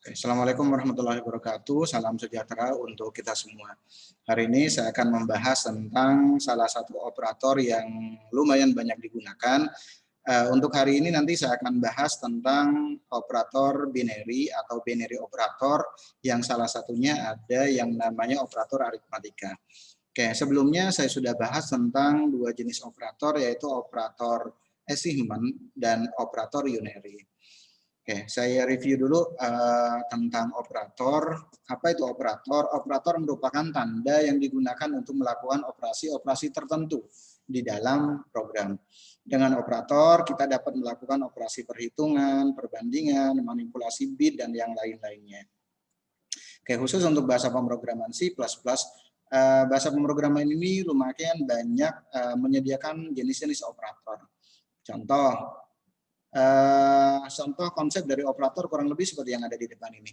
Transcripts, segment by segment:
Assalamualaikum warahmatullahi wabarakatuh. Salam sejahtera untuk kita semua. Hari ini saya akan membahas tentang salah satu operator yang lumayan banyak digunakan. Untuk hari ini nanti saya akan bahas tentang operator binary atau binary operator yang salah satunya ada yang namanya operator aritmatika. Oke, sebelumnya saya sudah bahas tentang dua jenis operator yaitu operator assignment dan operator unary. Oke, saya review dulu tentang operator. Apa itu operator? Operator merupakan tanda yang digunakan untuk melakukan operasi-operasi tertentu di dalam program. Dengan operator, kita dapat melakukan operasi perhitungan, perbandingan, manipulasi bit, dan yang lain-lainnya. Oke, khusus untuk bahasa pemrograman C++, bahasa pemrograman ini lumayan banyak menyediakan jenis-jenis operator. Contoh konsep dari operator kurang lebih seperti yang ada di depan ini.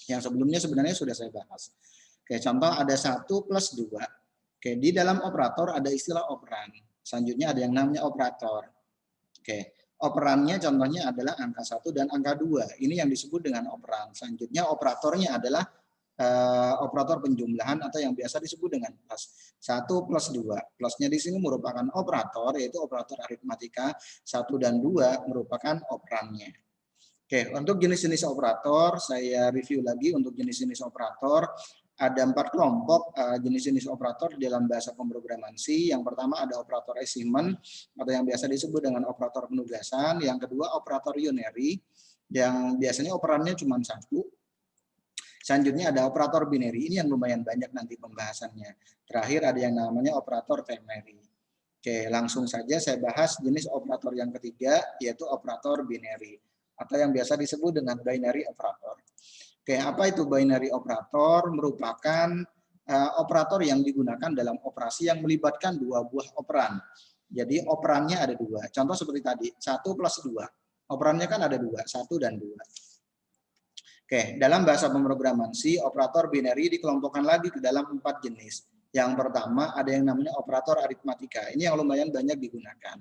Yang sebelumnya sebenarnya sudah saya bahas. Oke, contoh ada 1 plus 2. Oke, di dalam operator ada istilah operan. Selanjutnya ada yang namanya operator. Oke, operannya contohnya adalah angka 1 dan angka 2. Ini yang disebut dengan operan. Selanjutnya operatornya adalah operator penjumlahan atau yang biasa disebut dengan plus. 1 plus 2. Plusnya di sini merupakan operator, yaitu operator aritmatika. 1 dan 2 merupakan operannya. Oke, untuk jenis-jenis operator, saya review lagi untuk jenis-jenis operator. Ada 4 kelompok jenis-jenis operator dalam bahasa pemrograman C. Yang pertama ada operator assignment atau yang biasa disebut dengan operator penugasan. Yang kedua operator unary yang biasanya operannya cuma 1. Selanjutnya ada operator binary, ini yang lumayan banyak nanti pembahasannya. Terakhir ada yang namanya operator ternary. Oke, langsung saja saya bahas jenis operator yang ketiga, yaitu operator binary, atau yang biasa disebut dengan binary operator. Oke, apa itu binary operator? Merupakan operator yang digunakan dalam operasi yang melibatkan dua buah operan. Jadi operannya ada dua. Contoh seperti tadi, 1 plus 2. Operannya kan ada dua, 1 dan 2. Oke, dalam bahasa pemrograman C, operator binary dikelompokkan lagi ke dalam 4 jenis. Yang pertama ada yang namanya operator aritmatika. Ini yang lumayan banyak digunakan.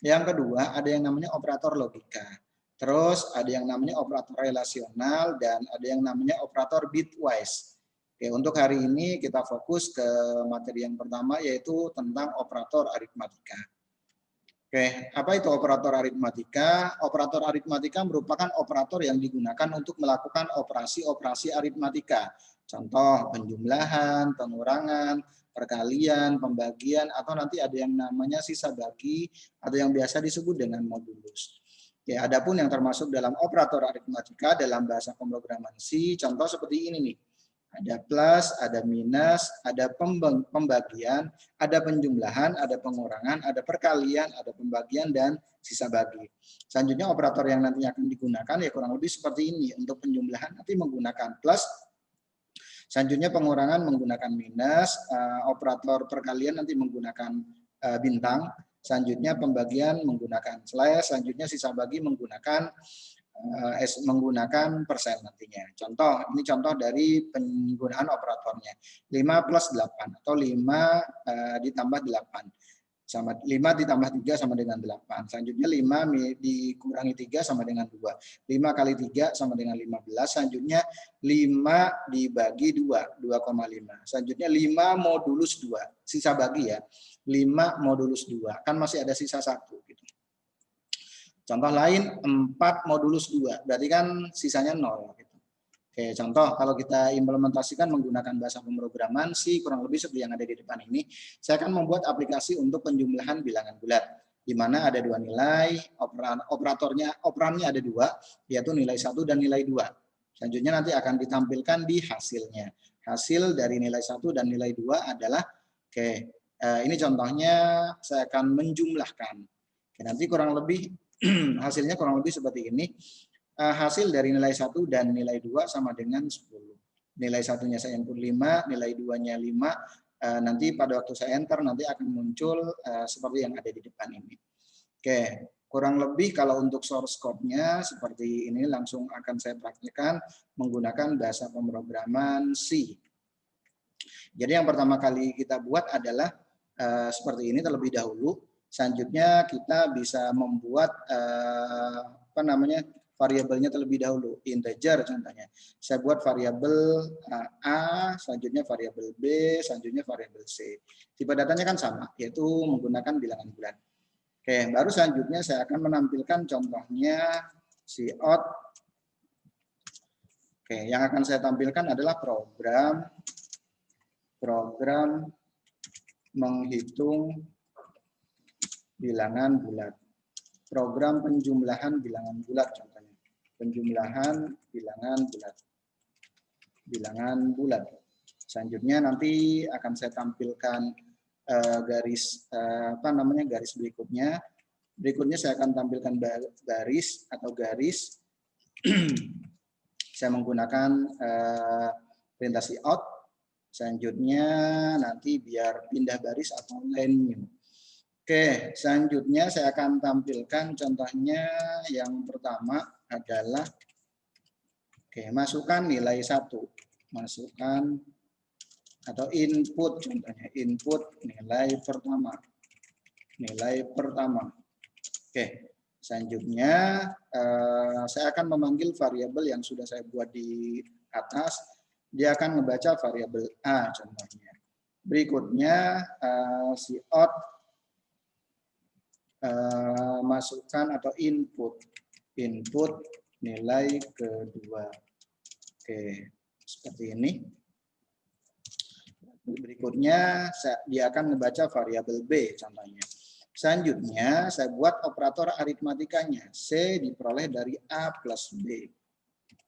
Yang kedua ada yang namanya operator logika. Terus ada yang namanya operator relasional dan ada yang namanya operator bitwise. Oke, untuk hari ini kita fokus ke materi yang pertama yaitu tentang operator aritmatika. Oke, apa itu operator aritmatika? Operator aritmatika merupakan operator yang digunakan untuk melakukan operasi-operasi aritmatika. Contoh penjumlahan, pengurangan, perkalian, pembagian, atau nanti ada yang namanya sisa bagi atau yang biasa disebut dengan modulus. Ya, adapun yang termasuk dalam operator aritmatika dalam bahasa pemrograman C, contoh seperti ini nih. Ada plus, ada minus, ada pembagian, ada penjumlahan, ada pengurangan, ada perkalian, ada pembagian, dan sisa bagi. Selanjutnya operator yang nantinya akan digunakan ya kurang lebih seperti ini. Untuk penjumlahan nanti menggunakan plus, selanjutnya pengurangan menggunakan minus, operator perkalian nanti menggunakan bintang, selanjutnya pembagian menggunakan slash, selanjutnya sisa bagi menggunakan persen nantinya. Contoh, ini contoh dari penggunaan operatornya. 5 plus 8 atau 5 ditambah 8. Sama 5 ditambah 3 sama dengan 8. Selanjutnya 5 dikurangi 3 sama dengan 2. 5 kali 3 sama dengan 15. Selanjutnya 5 dibagi 2, 2,5. Selanjutnya 5 modulus 2. Sisa bagi ya. 5 modulus 2. Kan masih ada sisa 1 gitu. Contoh lain 4 modulus 2, berarti kan sisanya 0. Gitu. Oke, contoh kalau kita implementasikan menggunakan bahasa pemrograman C kurang lebih seperti yang ada di depan ini, saya akan membuat aplikasi untuk penjumlahan bilangan bulat, di mana ada 2 nilai, operannya ada 2, yaitu nilai 1 dan nilai 2. Selanjutnya nanti akan ditampilkan di hasilnya. Hasil dari nilai 1 dan nilai 2 adalah, ini contohnya saya akan menjumlahkan. Oke, nanti kurang lebih hasilnya kurang lebih seperti ini. Hasil dari nilai 1 dan nilai 2 sama dengan 10. Nilai 1-nya saya input 5, nilai 2-nya 5. Nanti pada waktu saya enter nanti akan muncul seperti yang ada di depan ini. Oke, kurang lebih kalau untuk source code-nya seperti ini langsung akan saya praktikkan menggunakan bahasa pemrograman C. Jadi yang pertama kali kita buat adalah seperti ini terlebih dahulu. Selanjutnya kita bisa membuat variabelnya terlebih dahulu, integer contohnya. Saya buat variabel A, selanjutnya variabel B, selanjutnya variabel C. Tipe datanya kan sama, yaitu menggunakan bilangan bulat. Oke, baru selanjutnya saya akan menampilkan contohnya cout. Oke, yang akan saya tampilkan adalah program menghitung bilangan bulat. Program penjumlahan bilangan bulat contohnya. Penjumlahan bilangan bulat. Selanjutnya nanti akan saya tampilkan garis berikutnya. Berikutnya saya akan tampilkan garis. Saya menggunakan perintah cout. Selanjutnya nanti biar pindah baris atau line new. Oke, selanjutnya saya akan tampilkan contohnya yang pertama adalah masukkan nilai 1. Masukkan atau input contohnya, input nilai pertama. Oke, selanjutnya saya akan memanggil variabel yang sudah saya buat di atas. Dia akan membaca variabel A contohnya. Berikutnya cout masukkan atau input nilai kedua. Oke, seperti ini. Berikutnya dia akan membaca variabel B contohnya. Selanjutnya saya buat operator aritmatikanya. C diperoleh dari A plus B.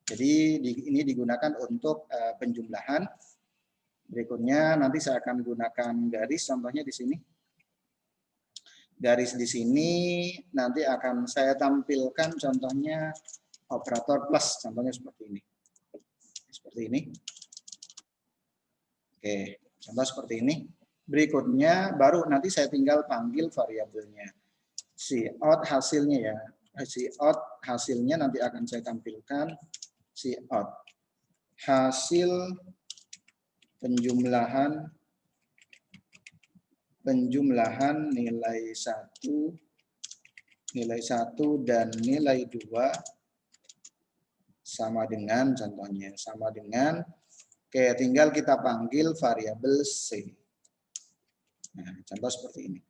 Jadi ini digunakan untuk penjumlahan. Berikutnya nanti saya akan gunakan garis contohnya di sini. Garis di sini nanti akan saya tampilkan contohnya operator plus, contohnya seperti ini. Seperti ini. Oke, contoh seperti ini. Berikutnya baru nanti saya tinggal panggil variabelnya. Cout hasilnya ya. Cout hasilnya nanti akan saya tampilkan. Cout hasil penjumlahan nilai 1 dan nilai 2 sama dengan contohnya tinggal kita panggil variabel C. Nah, contoh seperti ini.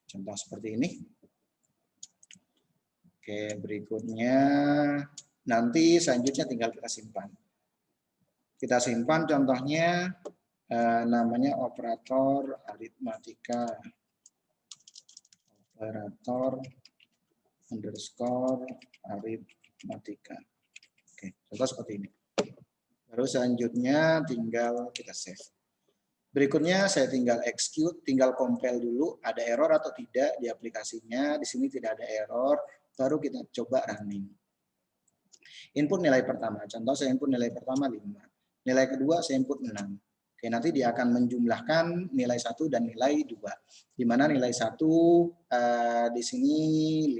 Contoh seperti ini. Berikutnya nanti selanjutnya tinggal kita simpan. Kita simpan contohnya namanya operator aritmatika. Operator underscore aritmatika. Contoh seperti ini. Baru selanjutnya tinggal kita save. Berikutnya saya tinggal execute, tinggal compile dulu ada error atau tidak di aplikasinya. Di sini tidak ada error, baru kita coba running. Input nilai pertama, contoh saya input nilai pertama 5. Nilai kedua saya input 6. Nanti dia akan menjumlahkan nilai 1 dan nilai 2. Di mana nilai 1 di sini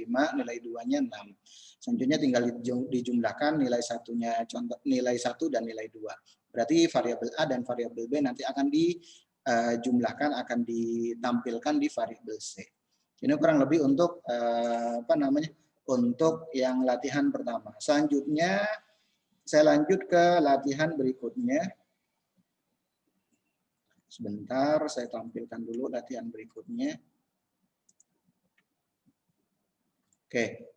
5, nilai 2-nya 6. Selanjutnya tinggal dijumlahkan nilai 1-nya, contoh nilai 1 dan nilai 2. Berarti variabel A dan variabel B nanti akan dijumlahkan, akan ditampilkan di variabel C. Ini kurang lebih untuk untuk yang latihan pertama. Selanjutnya saya lanjut ke latihan berikutnya. Sebentar, saya tampilkan dulu latihan berikutnya.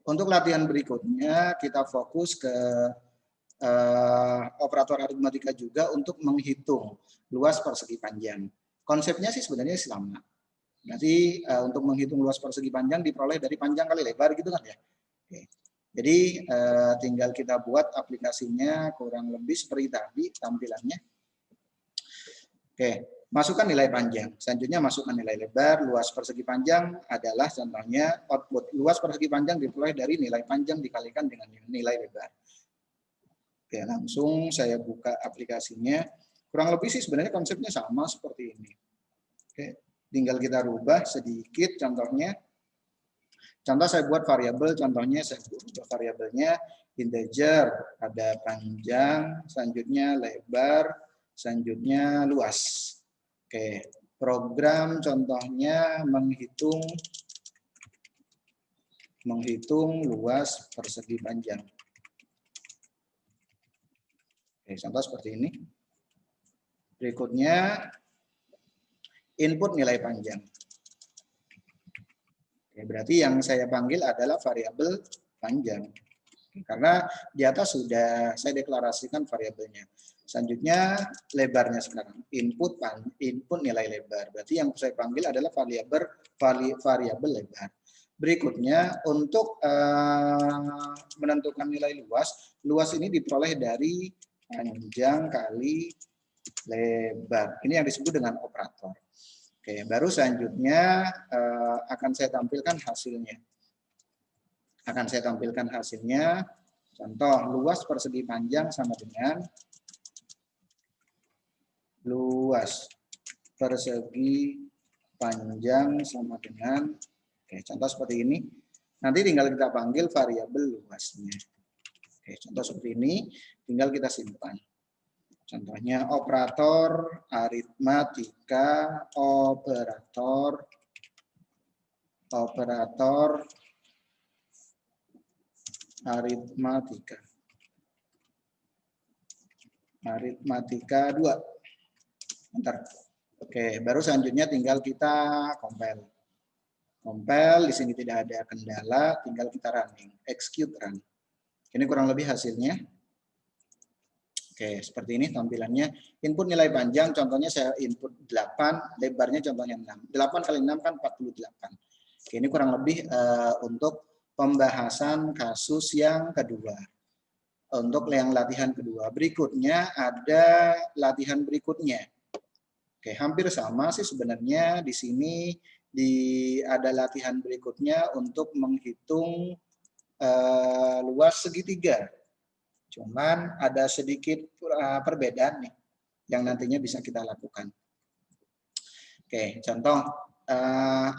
Untuk latihan berikutnya kita fokus ke operator aritmatika juga untuk menghitung luas persegi panjang. Konsepnya sih sebenarnya sama. Nanti untuk menghitung luas persegi panjang diperoleh dari panjang kali lebar gitu kan ya. Jadi tinggal kita buat aplikasinya kurang lebih seperti tadi tampilannya. Masukkan nilai panjang. Selanjutnya masukkan nilai lebar. Luas persegi panjang adalah contohnya output. Luas persegi panjang diperoleh dari nilai panjang dikalikan dengan nilai lebar. Langsung saya buka aplikasinya. Kurang lebih sih sebenarnya konsepnya sama seperti ini. Tinggal kita rubah sedikit contohnya. Contoh saya buat variabel, contohnya saya buat variabelnya integer, ada panjang, selanjutnya lebar, selanjutnya luas. Program contohnya menghitung luas persegi panjang. Oke, contoh seperti ini. Berikutnya input nilai panjang. Oke, berarti yang saya panggil adalah variabel panjang. Karena di atas sudah saya deklarasikan variabelnya. Selanjutnya lebarnya sekarang. Input nilai lebar. Berarti yang saya panggil adalah variabel lebar. Berikutnya untuk menentukan nilai luas. Luas ini diperoleh dari panjang kali lebar. Ini yang disebut dengan operator. Oke, baru selanjutnya akan saya tampilkan hasilnya. Contoh, luas persegi panjang sama dengan luas persegi panjang sama dengan, oke, contoh seperti ini. Nanti tinggal kita panggil variabel luasnya. Oke, contoh seperti ini, tinggal kita simpan. Contohnya operator aritmatika, operator aritmatika 2. Bentar. Oke, baru selanjutnya tinggal kita compile. Di sini tidak ada kendala, tinggal kita running, execute run. Ini kurang lebih hasilnya. Oke, seperti ini tampilannya. Input nilai panjang, contohnya saya input 8, lebarnya contohnya 6. 8 kali 6 kan 48. Oke, ini kurang lebih untuk pembahasan kasus yang kedua. Untuk yang latihan kedua. Berikutnya ada latihan berikutnya. Oke, hampir sama sih sebenarnya di sini ada latihan berikutnya untuk menghitung luas segitiga. Cuman ada sedikit perbedaan nih yang nantinya bisa kita lakukan. Oke, contoh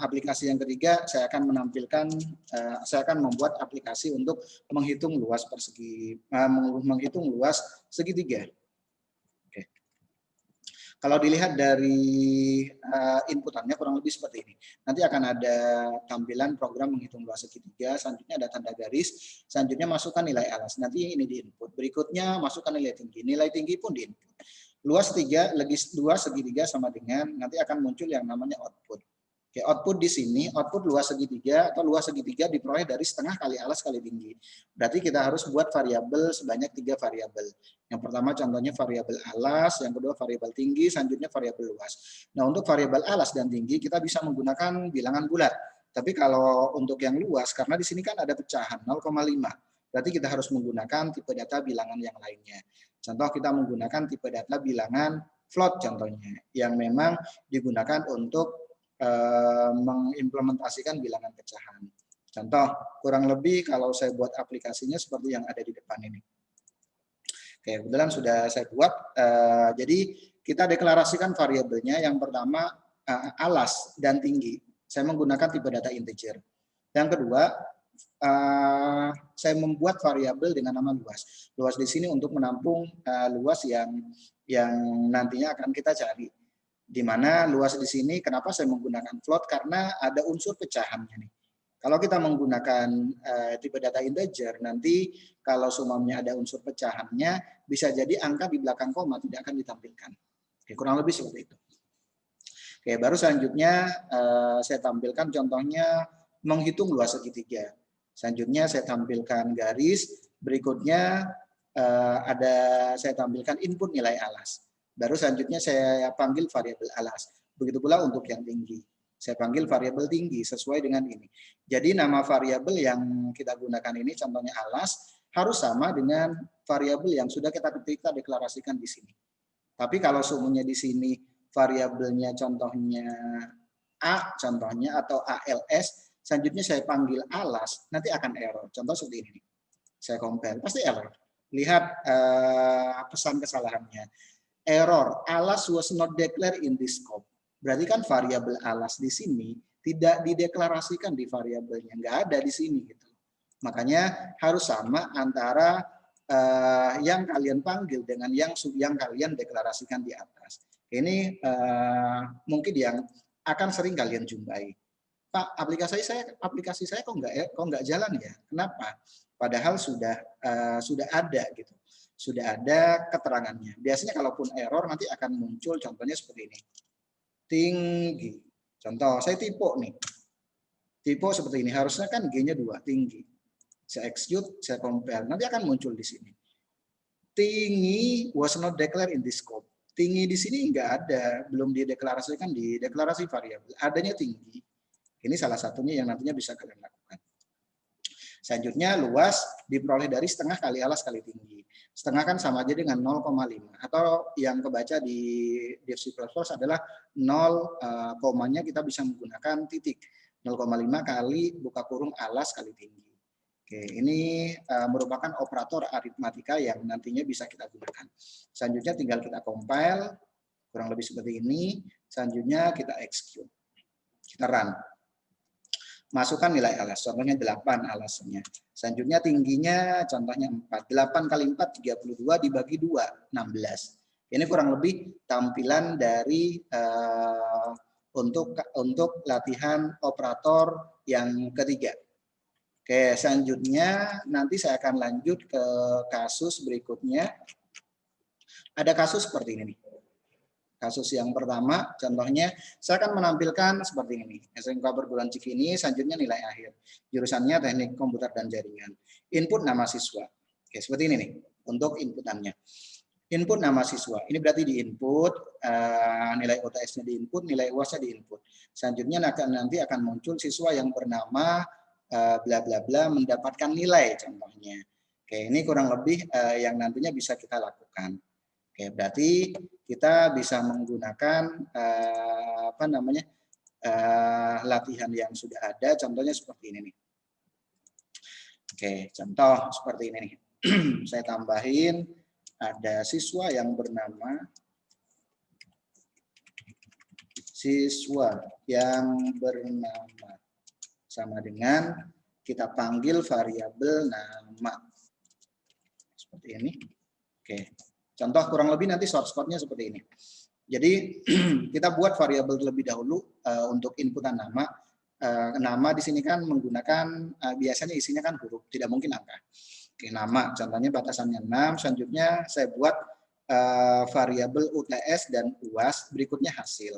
aplikasi yang ketiga saya akan membuat aplikasi untuk menghitung luas menghitung luas segitiga. Oke. Kalau dilihat dari inputannya kurang lebih seperti ini. Nanti akan ada tampilan program menghitung luas segitiga, selanjutnya ada tanda garis, selanjutnya masukkan nilai alas. Nanti ini di input. Berikutnya masukkan nilai tinggi. Nilai tinggi pun di input. Luas segitiga sama dengan nanti akan muncul yang namanya output. Oke, output di sini, output luas segitiga atau luas segitiga diperoleh dari setengah kali alas kali tinggi. Berarti kita harus buat variabel sebanyak 3 variabel. Yang pertama contohnya variabel alas, yang kedua variabel tinggi, selanjutnya variabel luas. Nah, untuk variabel alas dan tinggi kita bisa menggunakan bilangan bulat. Tapi kalau untuk yang luas, karena di sini kan ada pecahan 0,5. Berarti kita harus menggunakan tipe data bilangan yang lainnya. Contoh kita menggunakan tipe data bilangan float contohnya, yang memang digunakan untuk mengimplementasikan bilangan pecahan. Contoh, kurang lebih kalau saya buat aplikasinya seperti yang ada di depan ini. Oke, kebetulan sudah saya buat. Jadi kita deklarasikan variabelnya. Yang pertama alas dan tinggi. Saya menggunakan tipe data integer. Yang kedua, saya membuat variabel dengan nama luas. Luas di sini untuk menampung luas yang nantinya akan kita cari. Di mana luas di sini kenapa saya menggunakan float, karena ada unsur pecahannya nih. Kalau kita menggunakan tipe data integer, nanti kalau sumamnya ada unsur pecahannya, bisa jadi angka di belakang koma tidak akan ditampilkan. Oke, kurang lebih seperti itu. Oke, baru selanjutnya saya tampilkan contohnya menghitung luas segitiga. Selanjutnya saya tampilkan garis, berikutnya saya tampilkan input nilai alas. Baru selanjutnya saya panggil variabel alas. Begitu pula untuk yang tinggi. Saya panggil variabel tinggi sesuai dengan ini. Jadi nama variabel yang kita gunakan ini contohnya alas harus sama dengan variabel yang sudah kita deklarasikan di sini. Tapi kalau sumbernya di sini variabelnya contohnya A contohnya atau ALS, selanjutnya saya panggil alas, nanti akan error. Contoh seperti ini. Saya compile, pasti error. Lihat pesan kesalahannya. Error, alas was not declared in this scope. Berarti kan variabel alas di sini tidak dideklarasikan di variabelnya, nggak ada di sini gitu. Makanya harus sama antara yang kalian panggil dengan yang kalian deklarasikan di atas. Ini mungkin yang akan sering kalian jumpai. Pak, aplikasi saya kok nggak jalan ya? Kenapa? Padahal sudah ada gitu, sudah ada keterangannya. Biasanya kalaupun error nanti akan muncul contohnya seperti ini, tinggi. Contoh, saya tipe nih, tipe seperti ini. Harusnya kan G-nya 2, tinggi. Saya execute, saya compare, nanti akan muncul di sini. Tinggi was not declared in this scope. Tinggi di sini nggak ada, belum dideklarasikan di deklarasi variabel. Adanya tinggi. Ini salah satunya yang nantinya bisa kalian lakukan. Selanjutnya luas diperoleh dari setengah kali alas kali tinggi. Setengah kan sama aja dengan 0,5 atau yang kebaca di C++ adalah 0, komanya kita bisa menggunakan titik 0,5 kali buka kurung alas kali tinggi. Oke, ini merupakan operator aritmatika yang nantinya bisa kita gunakan. Selanjutnya tinggal kita compile kurang lebih seperti ini. Selanjutnya kita execute. Kita run. Masukkan nilai alas, contohnya 8 alasnya. Selanjutnya tingginya contohnya 4. 8 kali 4, 32 dibagi 2, 16. Ini kurang lebih tampilan dari untuk latihan operator yang ketiga. Oke, selanjutnya nanti saya akan lanjut ke kasus berikutnya. Ada kasus seperti ini nih. Kasus yang pertama, contohnya saya akan menampilkan seperti ini. SMK Perguruan Cikini, selanjutnya nilai akhir. Jurusannya Teknik Komputer dan Jaringan. Input nama siswa. Oke, seperti ini nih untuk inputannya. Input nama siswa. Ini berarti di input, nilai UTS-nya di input, nilai UAS-nya di input. Selanjutnya nanti akan muncul siswa yang bernama bla bla bla mendapatkan nilai contohnya. Oke, ini kurang lebih yang nantinya bisa kita lakukan. Oke, berarti kita bisa menggunakan latihan yang sudah ada. Contohnya seperti ini nih. Oke, contoh seperti ini nih. Saya tambahin ada siswa yang bernama sama dengan kita panggil variabel nama. Seperti ini. Oke. Contoh kurang lebih nanti source code-nya seperti ini. Jadi kita buat variabel terlebih dahulu untuk inputan nama. Nama di sini kan menggunakan biasanya isinya kan huruf, tidak mungkin angka. Oke, nama contohnya batasannya 6. Selanjutnya saya buat variabel UTS dan UAS, berikutnya hasil.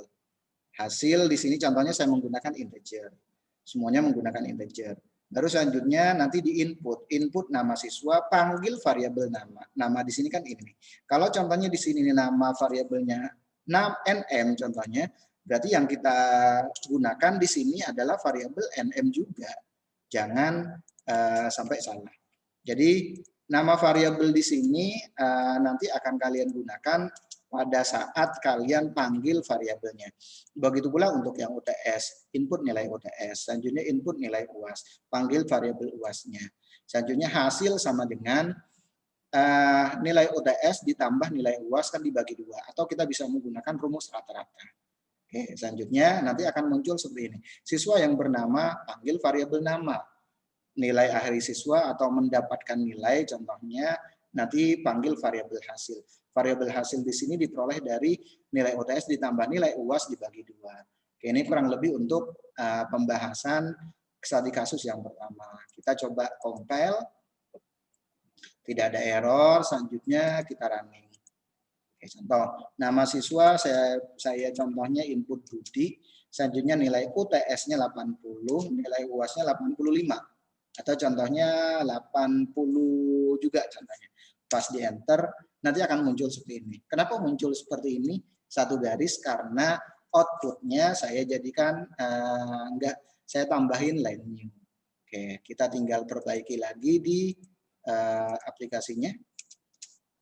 Hasil di sini contohnya saya menggunakan integer. Semuanya menggunakan integer. Baru selanjutnya nanti di input nama siswa, panggil variabel nama. Nama di sini kan ini. Kalau contohnya di sini nama variabelnya nm contohnya, berarti yang kita gunakan di sini adalah variabel nm juga. Jangan sampai salah. Jadi nama variabel di sini nanti akan kalian gunakan pada saat kalian panggil variabelnya. Begitu pula untuk yang UTS, input nilai UTS, selanjutnya input nilai UAS, panggil variabel UAS-nya. Selanjutnya hasil sama dengan nilai UTS ditambah nilai UAS kan dibagi 2, atau kita bisa menggunakan rumus rata-rata. Oke, selanjutnya nanti akan muncul seperti ini. Siswa yang bernama panggil variabel nama. Nilai akhir siswa atau mendapatkan nilai contohnya nanti panggil variabel hasil. Variabel hasil di sini diperoleh dari nilai UTS ditambah nilai UAS dibagi 2. Oke, ini kurang lebih untuk pembahasan studi kasus yang pertama. Kita coba compile. Tidak ada error, selanjutnya kita running. Oke, contoh, nama siswa saya contohnya input Budi, selanjutnya nilai UTS-nya 80, nilai UAS-nya 85. Atau contohnya 80 juga contohnya. Pas di enter, nanti akan muncul seperti ini. Kenapa muncul seperti ini? Satu garis karena outputnya saya jadikan saya tambahin line new. Oke, kita tinggal perbaiki lagi di aplikasinya.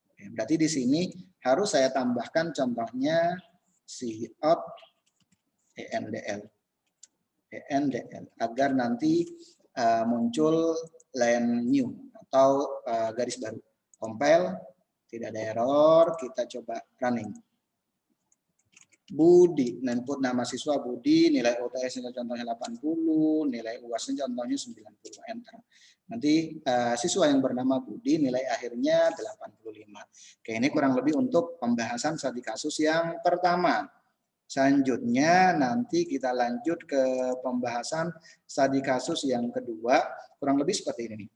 Oke, berarti di sini harus saya tambahkan contohnya cout endl agar nanti muncul line new atau garis baru. Compile, tidak ada error, kita coba running. Budi, input nama siswa Budi, nilai UTS-nya contohnya 80, nilai UAS-nya contohnya 90, enter. Nanti siswa yang bernama Budi nilai akhirnya 85. Oke, ini kurang lebih untuk pembahasan studi kasus yang pertama. Selanjutnya nanti kita lanjut ke pembahasan studi kasus yang kedua, kurang lebih seperti ini nih.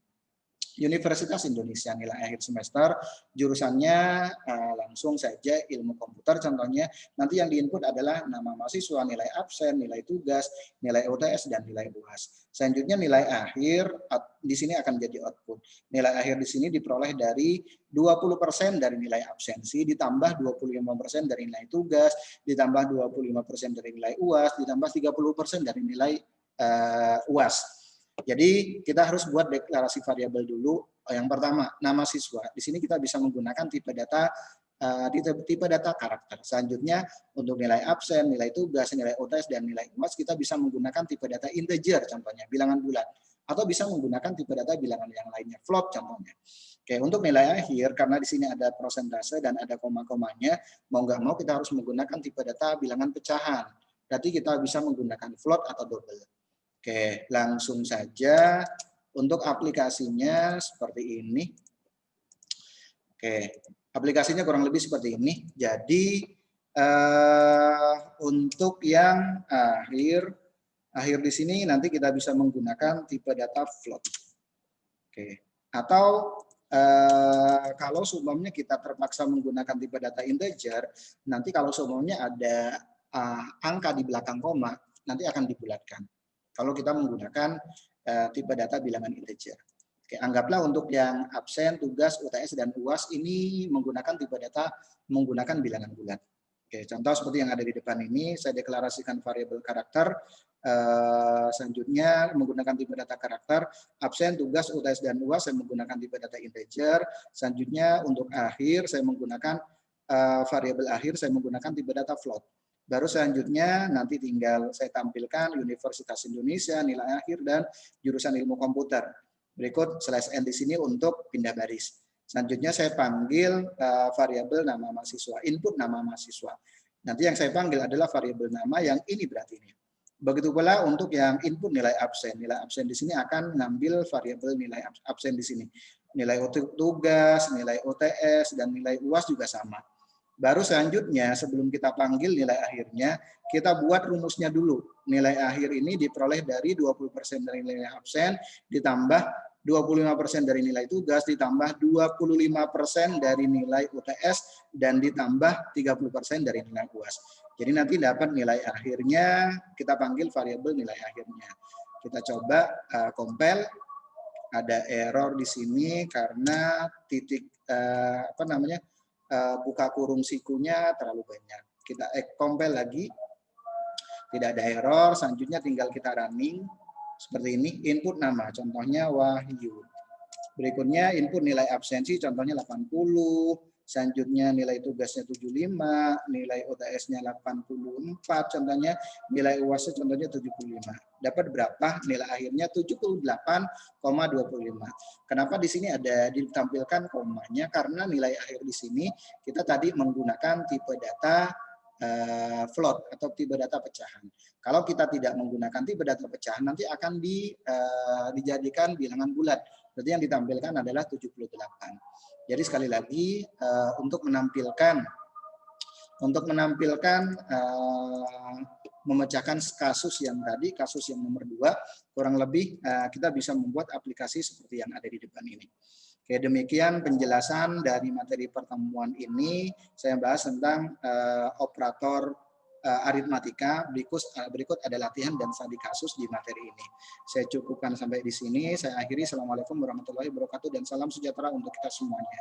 Universitas Indonesia nilai akhir semester, jurusannya langsung saja ilmu komputer contohnya. Nanti yang diinput adalah nama mahasiswa, nilai absen, nilai tugas, nilai UTS, dan nilai UAS. Selanjutnya nilai akhir di sini akan jadi output. Nilai akhir di sini diperoleh dari 20% dari nilai absensi, ditambah 25% dari nilai tugas, ditambah 25% dari nilai UAS, ditambah 30% dari nilai UAS. Jadi kita harus buat deklarasi variabel dulu. Yang pertama, nama siswa. Di sini kita bisa menggunakan tipe data karakter. Selanjutnya untuk nilai absen, nilai tugas, nilai UTS, dan nilai UAS kita bisa menggunakan tipe data integer contohnya, bilangan bulat. Atau bisa menggunakan tipe data bilangan yang lainnya, float contohnya. Oke, untuk nilai akhir, karena di sini ada prosentase dan ada koma-komanya, mau nggak mau kita harus menggunakan tipe data bilangan pecahan. Berarti kita bisa menggunakan float atau double. Oke, langsung saja untuk aplikasinya seperti ini. Oke, aplikasinya kurang lebih seperti ini. Jadi untuk yang akhir di sini nanti kita bisa menggunakan tipe data float. Oke, atau kalau seumpamanya kita terpaksa menggunakan tipe data integer, nanti kalau seumpamanya ada angka di belakang koma, nanti akan dibulatkan. Kalau kita menggunakan tipe data bilangan integer. Oke, anggaplah untuk yang absen, tugas, UTS, dan UAS ini menggunakan tipe data menggunakan bilangan bulat. Oke, contoh seperti yang ada di depan ini, saya deklarasikan variabel karakter. Selanjutnya menggunakan tipe data karakter, absen, tugas, UTS, dan UAS saya menggunakan tipe data integer. Selanjutnya untuk akhir saya menggunakan variabel akhir saya menggunakan tipe data float. Baru selanjutnya nanti tinggal saya tampilkan Universitas Indonesia, nilai akhir, dan jurusan ilmu komputer. Berikut slash n di sini untuk pindah baris. Selanjutnya saya panggil variabel nama mahasiswa, input nama mahasiswa. Nanti yang saya panggil adalah variabel nama yang ini berarti ini. Begitu pula untuk yang input nilai absen. Nilai absen di sini akan ngambil variabel nilai absen di sini. Nilai tugas, nilai UTS, dan nilai UAS juga sama. Baru selanjutnya sebelum kita panggil nilai akhirnya, kita buat rumusnya dulu. Nilai akhir ini diperoleh dari 20% dari nilai absen, ditambah 25% dari nilai tugas, ditambah 25% dari nilai UTS, dan ditambah 30% dari nilai UAS. Jadi nanti dapat nilai akhirnya, kita panggil variabel nilai akhirnya. Kita coba compile, ada error di sini karena titik buka kurung sikunya terlalu banyak. Kita compile lagi, tidak ada error. Selanjutnya tinggal kita running seperti ini. Input nama, contohnya Wahyu. Berikutnya input nilai absensi, contohnya 80. Selanjutnya nilai tugasnya 75, nilai UTS-nya 84, contohnya nilai UAS-nya contohnya 75. Dapat berapa? Nilai akhirnya 78,25. Kenapa di sini ada ditampilkan komanya? Karena nilai akhir di sini kita tadi menggunakan tipe data float atau tipe data pecahan. Kalau kita tidak menggunakan tipe data pecahan, nanti akan dijadikan bilangan bulat. Berarti yang ditampilkan adalah 78. Jadi sekali lagi untuk menampilkan memecahkan kasus yang tadi, kasus yang nomor 2, kurang lebih kita bisa membuat aplikasi seperti yang ada di depan ini. Oke, demikian penjelasan dari materi pertemuan ini. Saya bahas tentang operator aritmatika. Berikut ada latihan dan studi kasus di materi ini. Saya cukupkan sampai di sini. Saya akhiri. Assalamualaikum warahmatullahi wabarakatuh dan salam sejahtera untuk kita semuanya.